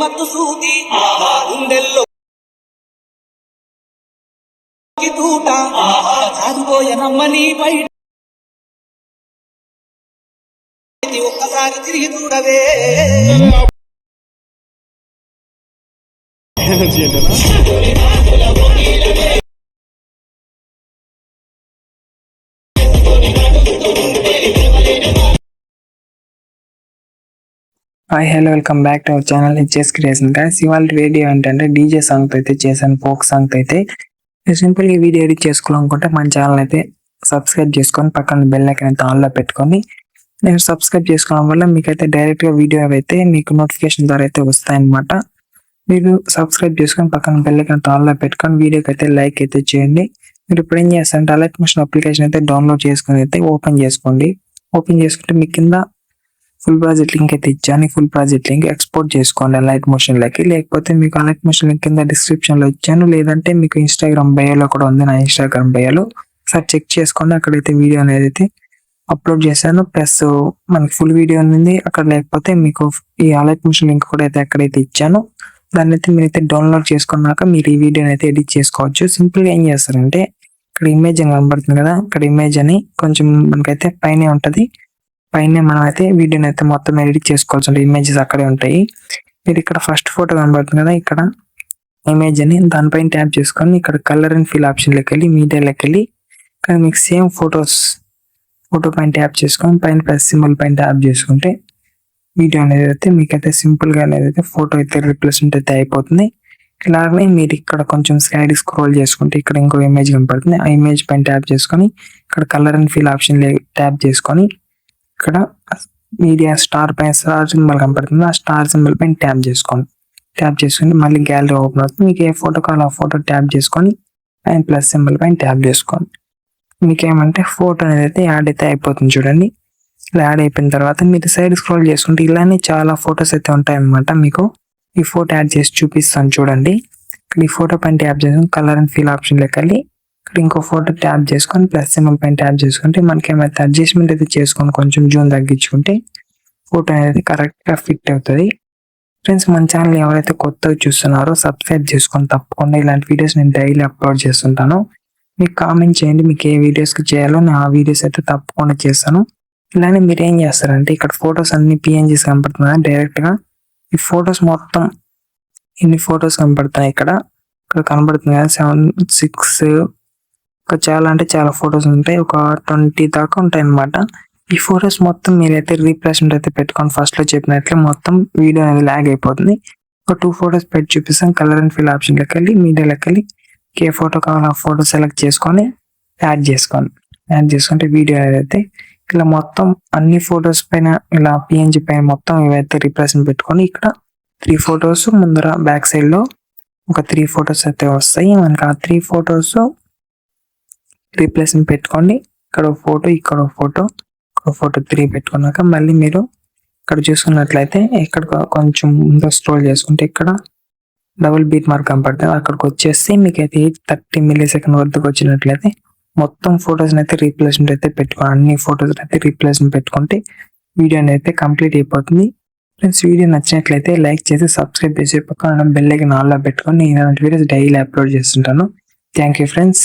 మత్తు సూది గుండెల్లో తూట కాదుపోయనమ్మని బయట ఒక్కసారి తిరిగి చూడవే. Hi hello welcome back to our channel HS creation guys. ఇవాళ వీడియో ఏంటంటే డీజే సాంగ్ అయితే చేశాను, ఫోక్ సాంగ్ అయితే. సింపుల్ గా వీడియో ఎడిట్ చేసుకోవాలనుకుంటే మన ఛానల్ అయితే సబ్స్క్రైబ్ చేసుకొని పక్కన బెల్ ఐకాన్ అయితే ఆన్ లో పెట్టుకొని నేను సబ్స్క్రైబ్ చేసుకోవడం వల్ల మీకైతే డైరెక్ట్ గా వీడియో అయితే మీకు నోటిఫికేషన్ ద్వారా అయితే వస్తాయన్నమాట. మీరు సబ్స్క్రైబ్ చేసుకొని పక్కన బెల్ ఐకాన్ ఆన్ లో పెట్టుకొని వీడియోకి అయితే లైక్ అయితే చేయండి. మీరు ఇప్పుడు ఏం చేస్తారంటే అలర్ట్ మోషన్ అప్లికేషన్ అయితే డౌన్లోడ్ చేసుకుని అయితే ఓపెన్ చేసుకోండి. ఓపెన్ చేసుకుంటే మీ కింద ఫుల్ ప్రాజెక్ట్ లింక్ అయితే ఇచ్చాను. ఫుల్ ప్రాజెక్ట్ లింక్ ఎక్స్పోర్ట్ చేసుకోండి అలర్ట్ మోషన్ లకి. లేకపోతే మీకు అలర్ట్ మోషన్ లింక్ కింద డిస్క్రిప్షన్ లో ఇచ్చాను, లేదంటే మీకు ఇన్స్టాగ్రామ్ బయోలో కూడా ఉంది. నా ఇన్స్టాగ్రామ్ బయోలో ఒకసారి చెక్ చేసుకోండి. అక్కడైతే వీడియో అనేది అయితే అప్లోడ్ చేశాను, ప్లస్ మనకి ఫుల్ వీడియో ఉంది అక్కడ. లేకపోతే మీకు ఈ అలర్ట్ మోషన్ లింక్ కూడా అయితే అక్కడైతే ఇచ్చాను. దాన్ని అయితే మీరైతే డౌన్లోడ్ చేసుకున్నాక మీరు ఈ వీడియోని అయితే ఎడిట్ చేసుకోవచ్చు. సింపుల్ గా ఏం చేస్తారంటే ఇక్కడ ఇమేజ్ అని కనబడుతుంది కదా, ఇక్కడ ఇమేజ్ అని కొంచెం మనకైతే పైన ఉంటది. పైన మనం అయితే వీడియోని అయితే మొత్తం ఎడిట్ చేసుకోవాల్సి ఉంటుంది. ఇమేజెస్ అక్కడే ఉంటాయి. మీరు ఇక్కడ ఫస్ట్ ఫోటో కనబడుతుంది కదా, ఇక్కడ ఇమేజ్ అని దానిపైన ట్యాప్ చేసుకొని ఇక్కడ కలర్ అండ్ ఫిల్ ఆప్షన్ లెక్క వెళ్ళి మీడియాలోకి వెళ్ళి ఇక్కడ మీకు సేమ్ ఫోటో పైన ట్యాప్ చేసుకొని పైన ప్లస్ సింబల్ పైన ట్యాప్ చేసుకుంటే వీడియో అనేది అయితే మీకైతే సింపుల్ గా అనేది అయితే ఫోటో అయితే రిప్లేస్మెంట్ అయితే అయిపోతుంది. ఇలాగే మీరు ఇక్కడ కొంచెం సైడ్ స్క్రోల్ చేసుకుంటే ఇక్కడ ఇంకో ఇమేజ్ కనపడుతుంది. ఆ ఇమేజ్ పైన ట్యాప్ చేసుకొని ఇక్కడ colour and fill option tap చేసుకొని ఇక్కడ మీడియా స్టార్ పైన స్టార్ సింబల్ కనపడుతుంది. ఆ స్టార్ సింబల్ పైన ట్యాప్ చేసుకోండి. ట్యాప్ చేసుకుని మళ్ళీ గ్యాలరీ ఓపెన్ అవుతుంది. మీకు ఏ ఫోటో కావాలో ఆ ఫోటో ట్యాప్ చేసుకొని పైన ప్లస్ సింబల్ పైన ట్యాప్ చేసుకోండి. మీకు ఏమంటే ఫోటో అనేది అయితే యాడ్ అయితే అయిపోతుంది. చూడండి, ఇలా యాడ్ అయిపోయిన తర్వాత మీరు సైడ్ స్క్రోల్ చేసుకుంటే ఇలానే చాలా ఫొటోస్ అయితే ఉంటాయి అన్నమాట. మీకు ఈ ఫోటో యాడ్ చేసి చూపిస్తాను చూడండి. ఇక్కడ ఈ ఫోటో పైన ట్యాప్ చేసుకుని కలర్ అండ్ ఫిల్ ఆప్షన్ లెక్క వెళ్ళి ఇక్కడ ఇంకో ఫోటో ట్యాప్ చేసుకొని ప్లస్ సింబల్ పైన ట్యాప్ చేసుకుంటే మనకి ఏమైతే అడ్జస్ట్మెంట్ అయితే చేసుకొని కొంచెం జూమ్ తగ్గించుకుంటే ఫోటో అనేది కరెక్ట్ గా ఫిట్ అవుతుంది. ఫ్రెండ్స్, మన ఛానల్ ఎవరైతే కొత్తగా చూస్తున్నారో సబ్స్క్రైబ్ చేసుకొని తప్పకుండా ఇలాంటి వీడియోస్ నేను డైలీ అప్లోడ్ చేస్తుంటాను. మీకు కామెంట్ చేయండి మీకు ఏ వీడియోస్ చేయాలో, నేను ఆ వీడియోస్ అయితే తప్పకుండా చేస్తాను. ఇలానే మీరు ఏం చేస్తారంటే ఇక్కడ ఫొటోస్ అన్ని పిఎన్జీస్ కనపడుతున్నాయి. డైరెక్ట్ గా ఈ ఫొటోస్ మొత్తం ఇన్ని ఫొటోస్ కనపడుతున్నాయి. ఇక్కడ కనబడుతుంది కదా 7, 6 చాలా అంటే చాలా ఫొటోస్ ఉంటాయి. ఒక 20 దాకా ఉంటాయి అన్నమాట. ఈ ఫొటోస్ మొత్తం మీరైతే రీప్లేస్మెంట్ అయితే పెట్టుకొని ఫస్ట్ లో చెప్పినట్లే మొత్తం వీడియో అనేది లాగ్ అయిపోతుంది. ఒక 2 ఫొటోస్ పెట్టి చూపిస్తాం. కలర్ అండ్ ఫిల్ ఆప్షన్ లెక్క వెళ్ళి మీడియాలోకి వెళ్ళి ఏ ఫోటో కావాలో ఆ ఫోటో సెలెక్ట్ చేసుకొని యాడ్ చేసుకుంటే వీడియో అయితే ఇలా మొత్తం అన్ని ఫొటోస్ పైన ఇలా పిఎన్జి పైన మొత్తం ఇవైతే రీప్లేస్మెంట్ పెట్టుకొని ఇక్కడ 3 ఫొటోస్ ముందర బ్యాక్ సైడ్ లో ఒక 3 ఫొటోస్ అయితే వస్తాయి. మనకి ఆ 3 ఫొటోస్ రీప్లేస్మెంట్ పెట్టుకోండి. ఇక్కడ ఫోటో, ఇక్కడ ఫోటో, 3 పెట్టుకున్నాక మళ్ళీ మీరు ఇక్కడ చూసుకున్నట్లయితే ఇక్కడ కొంచెం ముందు స్క్రోల్ చేసుకుంటే ఇక్కడ డబుల్ బీట్ మార్క్ కనపడుతుంది. అక్కడికి వచ్చేసి మీకు అయితే 30 మిల్లీ సెకండ్ వద్దకు వచ్చినట్లయితే మొత్తం ఫొటోస్ అయితే రీప్లేస్మెంట్ అయితే పెట్టుకోండి. అన్ని ఫొటోస్ అయితే రీప్లేస్మెంట్ పెట్టుకుంటే వీడియో అయితే కంప్లీట్ అయిపోతుంది. ఫ్రెండ్స్, వీడియో నచ్చినట్లయితే లైక్ చేసి సబ్స్క్రైబ్ చేసి పక్కన బెల్ ఐకాన్ ఆన్ లో పెట్టుకొని నేను ఇలాంటి వీడియోస్ డైలీ అప్లోడ్ చేస్తుంటాను. Thank you friends.